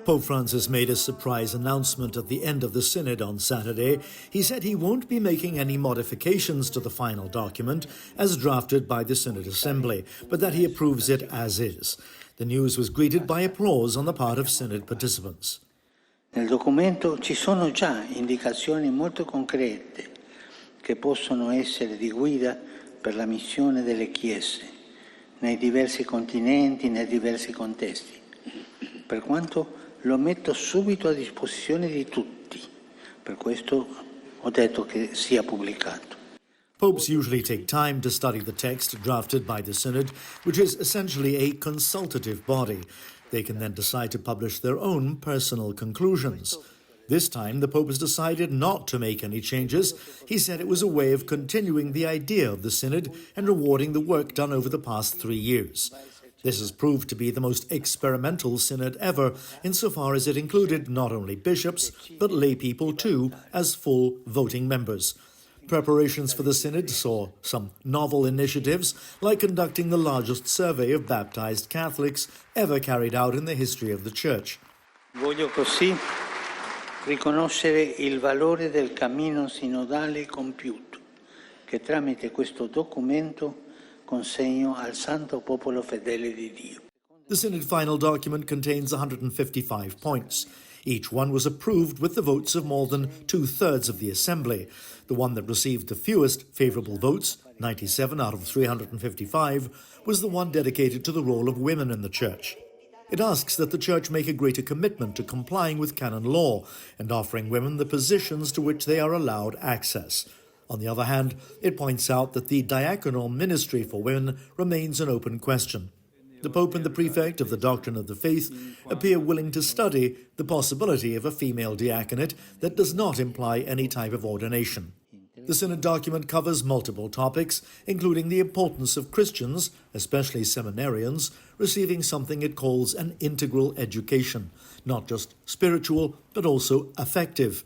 Pope Francis made a surprise announcement at the end of the Synod on Saturday. He said he won't be making any modifications to the final document as drafted by the Synod Assembly, but that he approves it as is. The news was greeted by applause on the part of Synod participants. Nel documento ci sono già indicazioni molto concrete che possono essere di guida per la missione delle Chiese nei diversi continenti, nei diversi contesti. Per quanto lo metto subito a disposizione di tutti. Per questo ho detto che sia pubblicato. Popes usually take time to study the text drafted by the Synod, which is essentially a consultative body. They can then decide to publish their own personal conclusions. This time, the Pope has decided not to make any changes. He said it was a way of continuing the idea of the Synod and rewarding the work done over the past 3 years. This has proved to be the most experimental synod ever, insofar as it included not only bishops, but lay people too, as full voting members. Preparations for the synod saw some novel initiatives, like conducting the largest survey of baptized Catholics ever carried out in the history of the Church. Voglio così riconoscere il valore del cammino sinodale compiuto, che tramite questo documento consegno al santo popolo fedele di Dio. The Synod final document contains 155 points. Each one was approved with the votes of more than 2/3 of the Assembly. The one that received the fewest favourable votes, 97 out of 355, was the one dedicated to the role of women in the Church. It asks that the Church make a greater commitment to complying with canon law and offering women the positions to which they are allowed access. On the other hand, it points out that the diaconal ministry for women remains an open question. The Pope and the Prefect of the Doctrine of the Faith appear willing to study the possibility of a female diaconate that does not imply any type of ordination. The Synod document covers multiple topics, including the importance of Christians, especially seminarians, receiving something it calls an integral education, not just spiritual, but also affective.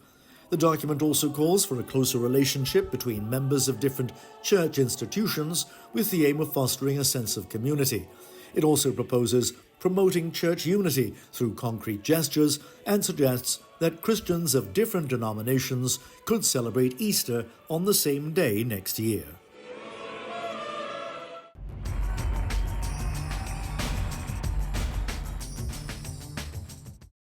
The document also calls for a closer relationship between members of different church institutions with the aim of fostering a sense of community. It also proposes promoting church unity through concrete gestures and suggests that Christians of different denominations could celebrate Easter on the same day next year.